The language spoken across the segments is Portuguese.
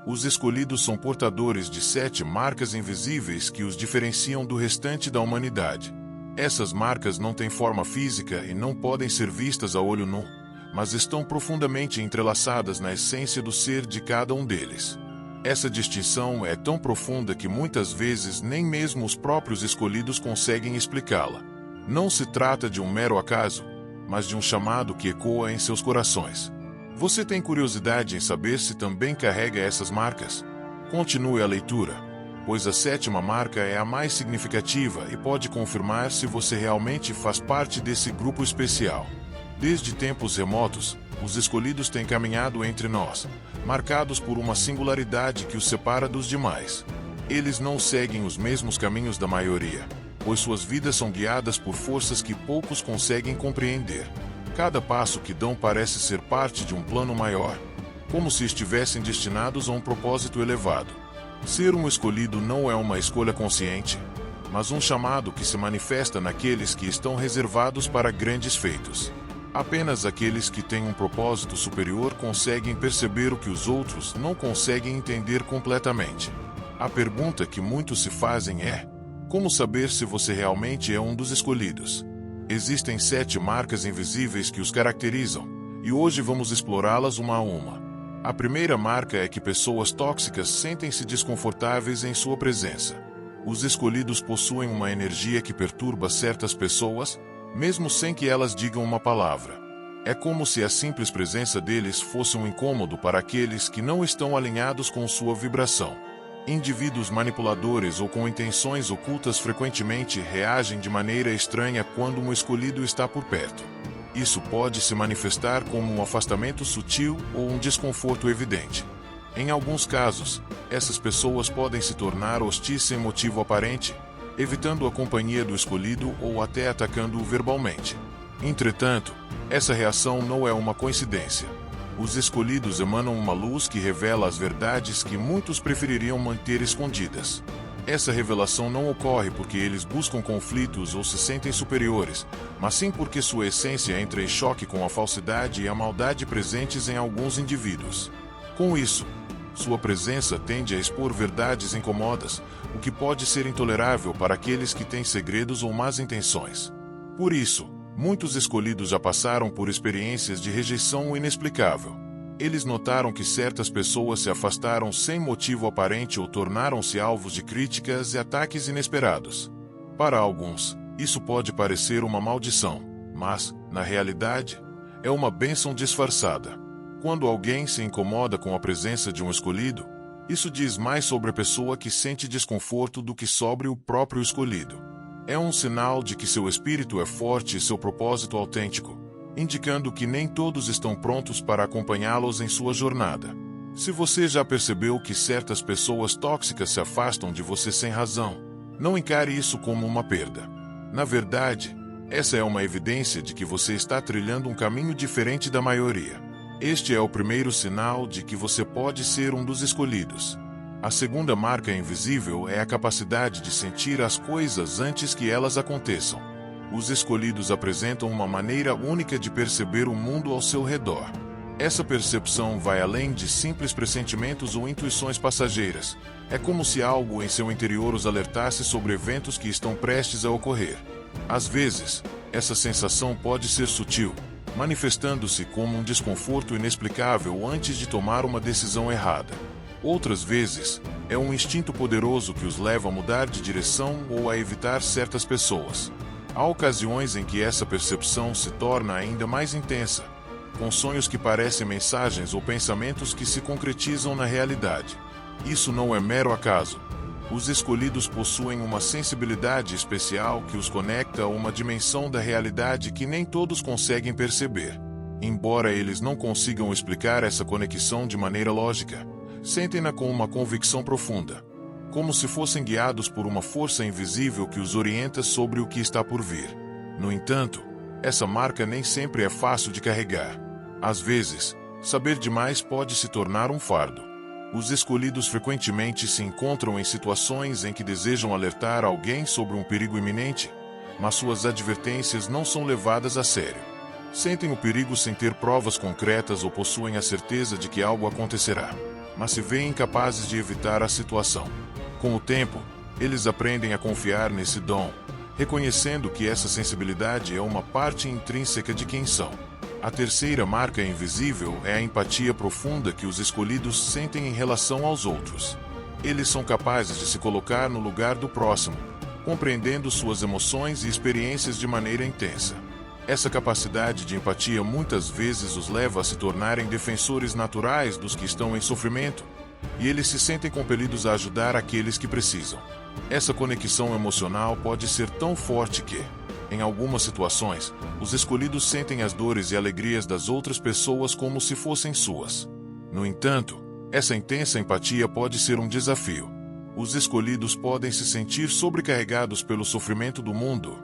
Os escolhidos são portadores de 7 marcas invisíveis que os diferenciam do restante da humanidade. Essas marcas não têm forma física e não podem ser vistas a olho nu, mas estão profundamente entrelaçadas na essência do ser de cada um deles. Essa distinção é tão profunda que muitas vezes nem mesmo os próprios escolhidos conseguem explicá-la. Não se trata de um mero acaso, mas de um chamado que ecoa em seus corações. Você tem curiosidade em saber se também carrega essas marcas? Continue a leitura, pois a 7ª marca é a mais significativa e pode confirmar se você realmente faz parte desse grupo especial. Desde tempos remotos, os escolhidos têm caminhado entre nós, marcados por uma singularidade que os separa dos demais. Eles não seguem os mesmos caminhos da maioria, pois suas vidas são guiadas por forças que poucos conseguem compreender. Cada passo que dão parece ser parte de um plano maior, como se estivessem destinados a um propósito elevado. Ser um escolhido não é uma escolha consciente, mas um chamado que se manifesta naqueles que estão reservados para grandes feitos. Apenas aqueles que têm um propósito superior conseguem perceber o que os outros não conseguem entender completamente. A pergunta que muitos se fazem é: como saber se você realmente é um dos escolhidos? Existem 7 marcas invisíveis que os caracterizam, e hoje vamos explorá-las uma a uma. A primeira marca é que pessoas tóxicas sentem-se desconfortáveis em sua presença. Os escolhidos possuem uma energia que perturba certas pessoas, mesmo sem que elas digam uma palavra. É como se a simples presença deles fosse um incômodo para aqueles que não estão alinhados com sua vibração. Indivíduos manipuladores ou com intenções ocultas frequentemente reagem de maneira estranha quando um escolhido está por perto. Isso pode se manifestar como um afastamento sutil ou um desconforto evidente. Em alguns casos, essas pessoas podem se tornar hostis sem motivo aparente, evitando a companhia do escolhido ou até atacando-o verbalmente. Entretanto, essa reação não é uma coincidência. Os escolhidos emanam uma luz que revela as verdades que muitos prefeririam manter escondidas. Essa revelação não ocorre porque eles buscam conflitos ou se sentem superiores, mas sim porque sua essência entra em choque com a falsidade e a maldade presentes em alguns indivíduos. Com isso, sua presença tende a expor verdades incômodas, o que pode ser intolerável para aqueles que têm segredos ou más intenções. Por isso, muitos escolhidos já passaram por experiências de rejeição inexplicável. Eles notaram que certas pessoas se afastaram sem motivo aparente ou tornaram-se alvos de críticas e ataques inesperados. Para alguns, isso pode parecer uma maldição, mas, na realidade, é uma bênção disfarçada. Quando alguém se incomoda com a presença de um escolhido, isso diz mais sobre a pessoa que sente desconforto do que sobre o próprio escolhido. É um sinal de que seu espírito é forte e seu propósito autêntico, indicando que nem todos estão prontos para acompanhá-los em sua jornada. Se você já percebeu que certas pessoas tóxicas se afastam de você sem razão, não encare isso como uma perda. Na verdade, essa é uma evidência de que você está trilhando um caminho diferente da maioria. Este é o primeiro sinal de que você pode ser um dos escolhidos. A segunda marca invisível é a capacidade de sentir as coisas antes que elas aconteçam. Os escolhidos apresentam uma maneira única de perceber o mundo ao seu redor. Essa percepção vai além de simples pressentimentos ou intuições passageiras. É como se algo em seu interior os alertasse sobre eventos que estão prestes a ocorrer. Às vezes, essa sensação pode ser sutil, manifestando-se como um desconforto inexplicável antes de tomar uma decisão errada. Outras vezes, é um instinto poderoso que os leva a mudar de direção ou a evitar certas pessoas. Há ocasiões em que essa percepção se torna ainda mais intensa, com sonhos que parecem mensagens ou pensamentos que se concretizam na realidade. Isso não é mero acaso. Os escolhidos possuem uma sensibilidade especial que os conecta a uma dimensão da realidade que nem todos conseguem perceber. Embora eles não consigam explicar essa conexão de maneira lógica, sentem-na com uma convicção profunda, como se fossem guiados por uma força invisível que os orienta sobre o que está por vir. No entanto, essa marca nem sempre é fácil de carregar. Às vezes, saber demais pode se tornar um fardo. Os escolhidos frequentemente se encontram em situações em que desejam alertar alguém sobre um perigo iminente, mas suas advertências não são levadas a sério. Sentem o perigo sem ter provas concretas ou possuem a certeza de que algo acontecerá. mas se veem incapazes de evitar a situação. Com o tempo, eles aprendem a confiar nesse dom, reconhecendo que essa sensibilidade é uma parte intrínseca de quem são. A terceira marca invisível é a empatia profunda que os escolhidos sentem em relação aos outros. Eles são capazes de se colocar no lugar do próximo, compreendendo suas emoções e experiências de maneira intensa. Essa capacidade de empatia muitas vezes os leva a se tornarem defensores naturais dos que estão em sofrimento, e eles se sentem compelidos a ajudar aqueles que precisam. Essa conexão emocional pode ser tão forte que, em algumas situações, os escolhidos sentem as dores e alegrias das outras pessoas como se fossem suas. No entanto, essa intensa empatia pode ser um desafio. Os escolhidos podem se sentir sobrecarregados pelo sofrimento do mundo.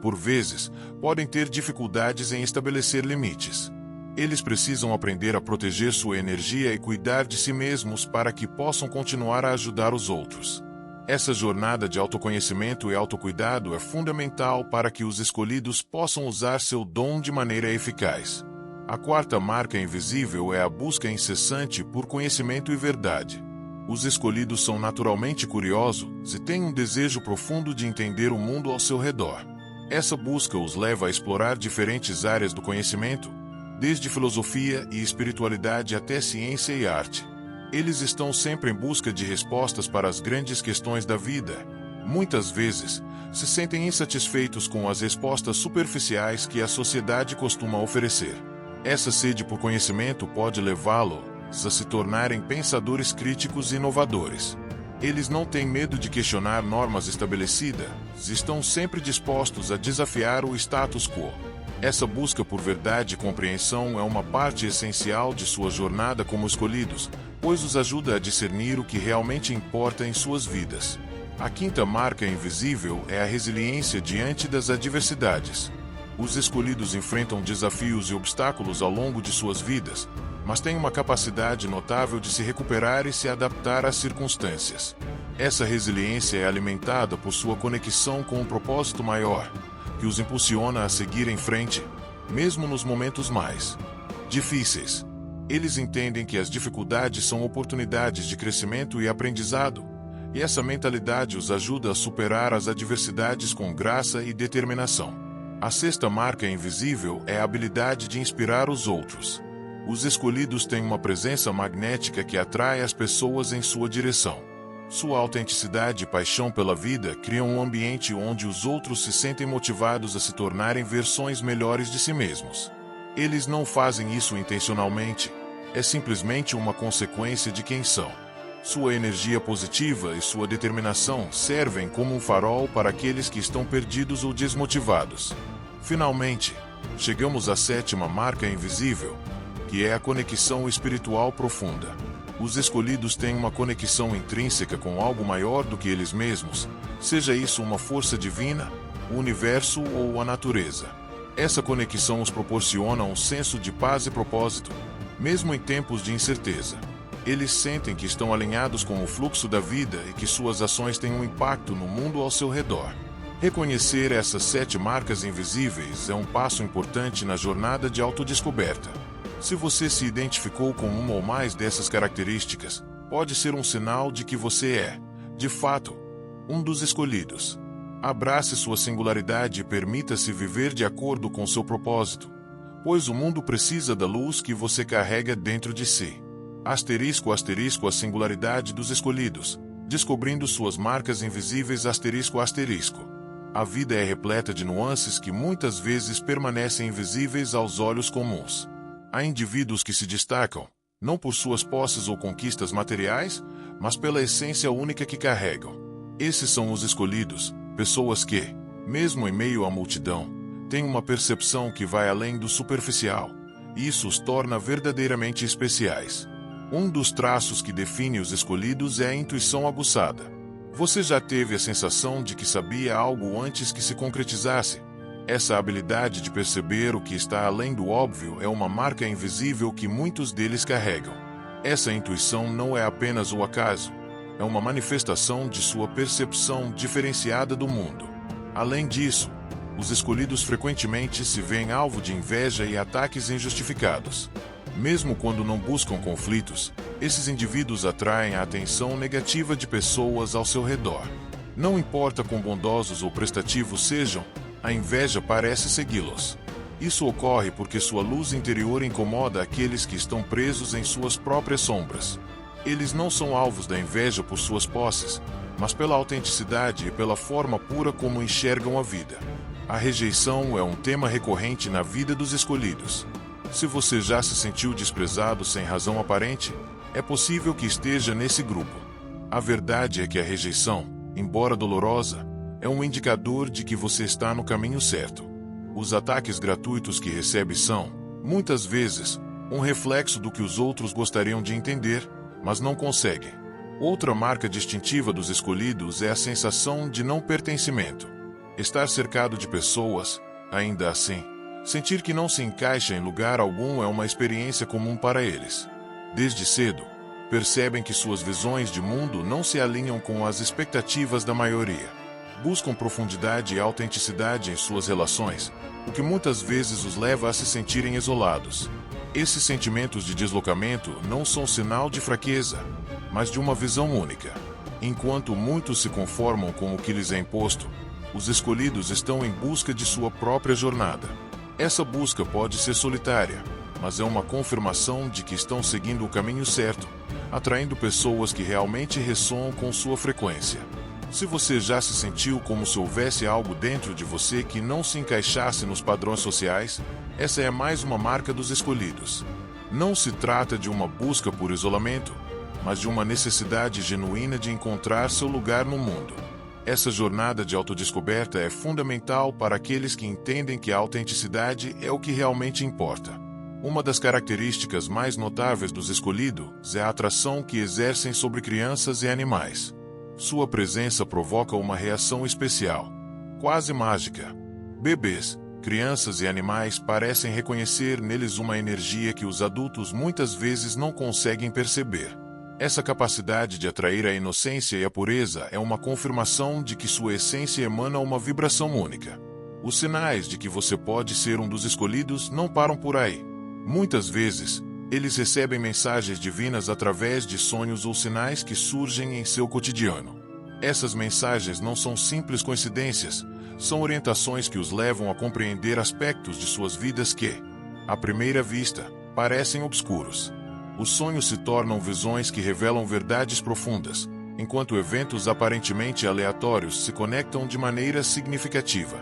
Por vezes, podem ter dificuldades em estabelecer limites. Eles precisam aprender a proteger sua energia e cuidar de si mesmos para que possam continuar a ajudar os outros. Essa jornada de autoconhecimento e autocuidado é fundamental para que os escolhidos possam usar seu dom de maneira eficaz. A quarta marca invisível é a busca incessante por conhecimento e verdade. Os escolhidos são naturalmente curiosos e têm um desejo profundo de entender o mundo ao seu redor. Essa busca os leva a explorar diferentes áreas do conhecimento, desde filosofia e espiritualidade até ciência e arte. Eles estão sempre em busca de respostas para as grandes questões da vida. Muitas vezes, se sentem insatisfeitos com as respostas superficiais que a sociedade costuma oferecer. Essa sede por conhecimento pode levá-los a se tornarem pensadores críticos e inovadores. Eles não têm medo de questionar normas estabelecidas, estão sempre dispostos a desafiar o status quo. Essa busca por verdade e compreensão é uma parte essencial de sua jornada como escolhidos, pois os ajuda a discernir o que realmente importa em suas vidas. A quinta marca invisível é a resiliência diante das adversidades. Os escolhidos enfrentam desafios e obstáculos ao longo de suas vidas, mas têm uma capacidade notável de se recuperar e se adaptar às circunstâncias. Essa resiliência é alimentada por sua conexão com um propósito maior, que os impulsiona a seguir em frente, mesmo nos momentos mais difíceis. Eles entendem que as dificuldades são oportunidades de crescimento e aprendizado, e essa mentalidade os ajuda a superar as adversidades com graça e determinação. A sexta marca invisível é a habilidade de inspirar os outros. Os escolhidos têm uma presença magnética que atrai as pessoas em sua direção. Sua autenticidade e paixão pela vida criam um ambiente onde os outros se sentem motivados a se tornarem versões melhores de si mesmos. Eles não fazem isso intencionalmente, é simplesmente uma consequência de quem são. Sua energia positiva e sua determinação servem como um farol para aqueles que estão perdidos ou desmotivados. Finalmente, chegamos à sétima marca invisível, que é a conexão espiritual profunda. Os escolhidos têm uma conexão intrínseca com algo maior do que eles mesmos, seja isso uma força divina, o universo ou a natureza. Essa conexão os proporciona um senso de paz e propósito, mesmo em tempos de incerteza. Eles sentem que estão alinhados com o fluxo da vida e que suas ações têm um impacto no mundo ao seu redor. Reconhecer essas 7 marcas invisíveis é um passo importante na jornada de autodescoberta. Se você se identificou com uma ou mais dessas características, pode ser um sinal de que você é, de fato, um dos escolhidos. Abrace sua singularidade e permita-se viver de acordo com seu propósito, pois o mundo precisa da luz que você carrega dentro de si. Asterisco a singularidade dos escolhidos, descobrindo suas marcas invisíveis asterisco. A vida é repleta de nuances que muitas vezes permanecem invisíveis aos olhos comuns. Há indivíduos que se destacam, não por suas posses ou conquistas materiais, mas pela essência única que carregam. Esses são os escolhidos, pessoas que, mesmo em meio à multidão, têm uma percepção que vai além do superficial, e isso os torna verdadeiramente especiais. Um dos traços que define os escolhidos é a intuição aguçada. Você já teve a sensação de que sabia algo antes que se concretizasse? Essa habilidade de perceber o que está além do óbvio é uma marca invisível que muitos deles carregam. Essa intuição não é apenas o acaso, é uma manifestação de sua percepção diferenciada do mundo. Além disso, os escolhidos frequentemente se veem alvo de inveja e ataques injustificados. Mesmo quando não buscam conflitos, esses indivíduos atraem a atenção negativa de pessoas ao seu redor. Não importa quão bondosos ou prestativos sejam, a inveja parece segui-los. Isso ocorre porque sua luz interior incomoda aqueles que estão presos em suas próprias sombras. Eles não são alvos da inveja por suas posses, mas pela autenticidade e pela forma pura como enxergam a vida. A rejeição é um tema recorrente na vida dos escolhidos. Se você já se sentiu desprezado sem razão aparente, é possível que esteja nesse grupo. A verdade é que a rejeição, embora dolorosa, é um indicador de que você está no caminho certo. Os ataques gratuitos que recebe são, muitas vezes, um reflexo do que os outros gostariam de entender, mas não conseguem. Outra marca distintiva dos escolhidos é a sensação de não pertencimento. Estar cercado de pessoas, ainda assim, sentir que não se encaixa em lugar algum é uma experiência comum para eles. Desde cedo, percebem que suas visões de mundo não se alinham com as expectativas da maioria. Buscam profundidade e autenticidade em suas relações, o que muitas vezes os leva a se sentirem isolados. Esses sentimentos de deslocamento não são sinal de fraqueza, mas de uma visão única. Enquanto muitos se conformam com o que lhes é imposto, os escolhidos estão em busca de sua própria jornada. Essa busca pode ser solitária, mas é uma confirmação de que estão seguindo o caminho certo, atraindo pessoas que realmente ressoam com sua frequência. Se você já se sentiu como se houvesse algo dentro de você que não se encaixasse nos padrões sociais, essa é mais uma marca dos escolhidos. Não se trata de uma busca por isolamento, mas de uma necessidade genuína de encontrar seu lugar no mundo. Essa jornada de autodescoberta é fundamental para aqueles que entendem que a autenticidade é o que realmente importa. Uma das características mais notáveis dos escolhidos é a atração que exercem sobre crianças e animais. Sua presença provoca uma reação especial, quase mágica. Bebês, crianças e animais parecem reconhecer neles uma energia que os adultos muitas vezes não conseguem perceber. Essa capacidade de atrair a inocência e a pureza é uma confirmação de que sua essência emana uma vibração única. Os sinais de que você pode ser um dos escolhidos não param por aí. Muitas vezes, eles recebem mensagens divinas através de sonhos ou sinais que surgem em seu cotidiano. Essas mensagens não são simples coincidências, são orientações que os levam a compreender aspectos de suas vidas que, à primeira vista, parecem obscuros. Os sonhos se tornam visões que revelam verdades profundas, enquanto eventos aparentemente aleatórios se conectam de maneira significativa.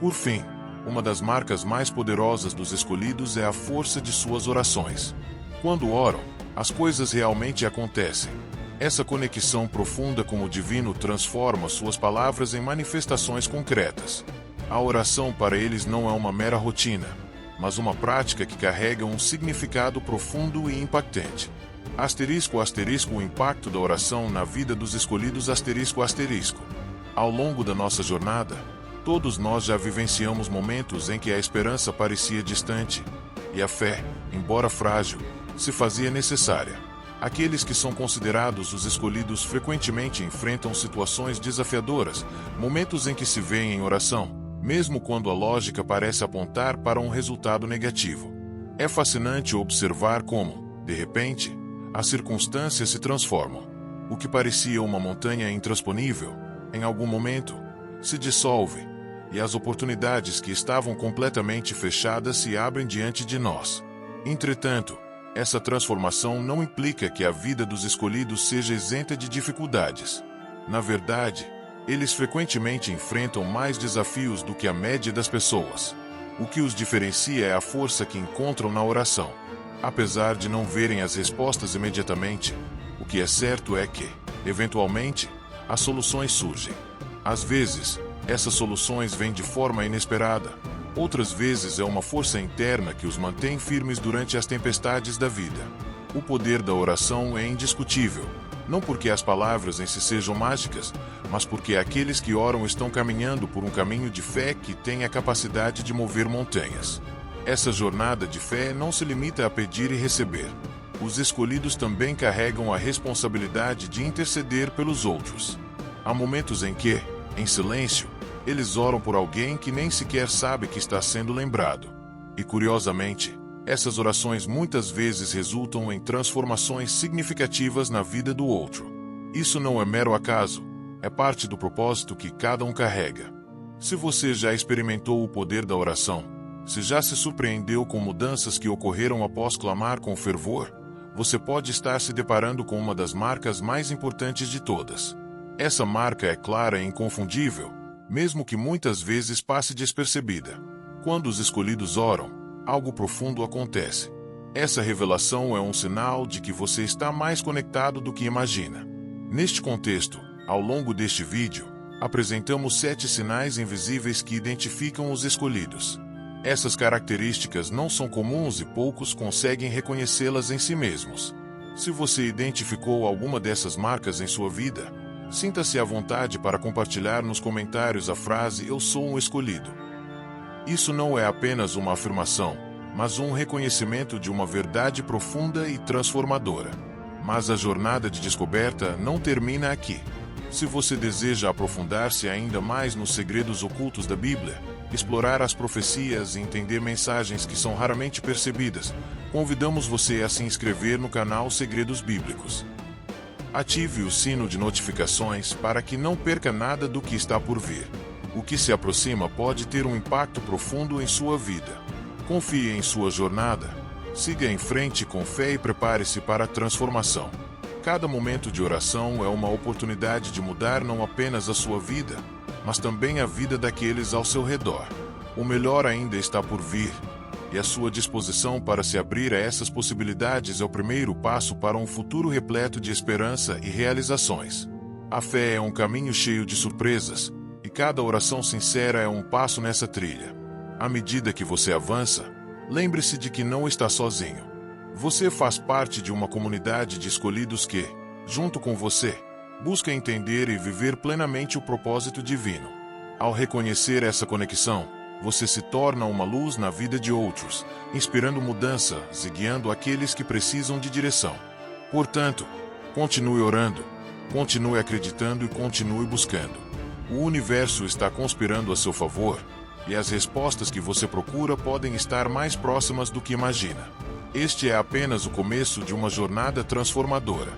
Por fim, uma das marcas mais poderosas dos escolhidos é a força de suas orações. Quando oram, as coisas realmente acontecem. Essa conexão profunda com o divino transforma suas palavras em manifestações concretas. A oração para eles não é uma mera rotina, mas uma prática que carrega um significado profundo e impactante. O impacto da oração na vida dos escolhidos. Ao longo da nossa jornada, todos nós já vivenciamos momentos em que a esperança parecia distante, e a fé, embora frágil, se fazia necessária. Aqueles que são considerados os escolhidos frequentemente enfrentam situações desafiadoras, momentos em que se veem em oração, mesmo quando a lógica parece apontar para um resultado negativo. É fascinante observar como, de repente, as circunstâncias se transformam. O que parecia uma montanha intransponível, em algum momento, se dissolve, e as oportunidades que estavam completamente fechadas se abrem diante de nós. Entretanto, essa transformação não implica que a vida dos escolhidos seja isenta de dificuldades. Na verdade, eles frequentemente enfrentam mais desafios do que a média das pessoas. O que os diferencia é a força que encontram na oração. Apesar de não verem as respostas imediatamente, o que é certo é que, eventualmente, as soluções surgem. Às vezes, essas soluções vêm de forma inesperada. Outras vezes é uma força interna que os mantém firmes durante as tempestades da vida. O poder da oração é indiscutível, não porque as palavras em si sejam mágicas, mas porque aqueles que oram estão caminhando por um caminho de fé que tem a capacidade de mover montanhas. Essa jornada de fé não se limita a pedir e receber. Os escolhidos também carregam a responsabilidade de interceder pelos outros. Há momentos em que, em silêncio, eles oram por alguém que nem sequer sabe que está sendo lembrado. E curiosamente, Essas orações muitas vezes resultam em transformações significativas na vida do outro. Isso não é mero acaso, é parte do propósito que cada um carrega. Se você já experimentou o poder da oração, se já se surpreendeu com mudanças que ocorreram após clamar com fervor, você pode estar se deparando com uma das marcas mais importantes de todas. Essa marca é clara e inconfundível, mesmo que muitas vezes passe despercebida. Quando os escolhidos oram, algo profundo acontece. Essa revelação é um sinal de que você está mais conectado do que imagina. Neste contexto, ao longo deste vídeo, apresentamos 7 sinais invisíveis que identificam os escolhidos. Essas características não são comuns e poucos conseguem reconhecê-las em si mesmos. Se você identificou alguma dessas marcas em sua vida, sinta-se à vontade para compartilhar nos comentários a frase "Eu sou um escolhido". Isso não é apenas uma afirmação, mas um reconhecimento de uma verdade profunda e transformadora. Mas a jornada de descoberta não termina aqui. Se você deseja aprofundar-se ainda mais nos segredos ocultos da Bíblia, explorar as profecias e entender mensagens que são raramente percebidas, convidamos você a se inscrever no canal Segredos Bíblicos. Ative o sino de notificações para que não perca nada do que está por vir. O que se aproxima pode ter um impacto profundo em sua vida. Confie em sua jornada, siga em frente com fé e prepare-se para a transformação. Cada momento de oração é uma oportunidade de mudar não apenas a sua vida, mas também a vida daqueles ao seu redor. O melhor ainda está por vir, e a sua disposição para se abrir a essas possibilidades é o primeiro passo para um futuro repleto de esperança e realizações. A fé é um caminho cheio de surpresas, e cada oração sincera é um passo nessa trilha. À medida que você avança, lembre-se de que não está sozinho. Você faz parte de uma comunidade de escolhidos que, junto com você, busca entender e viver plenamente o propósito divino. Ao reconhecer essa conexão, você se torna uma luz na vida de outros, inspirando mudanças e guiando aqueles que precisam de direção. Portanto, continue orando, continue acreditando e continue buscando. O universo está conspirando a seu favor, e as respostas que você procura podem estar mais próximas do que imagina. Este é apenas o começo de uma jornada transformadora.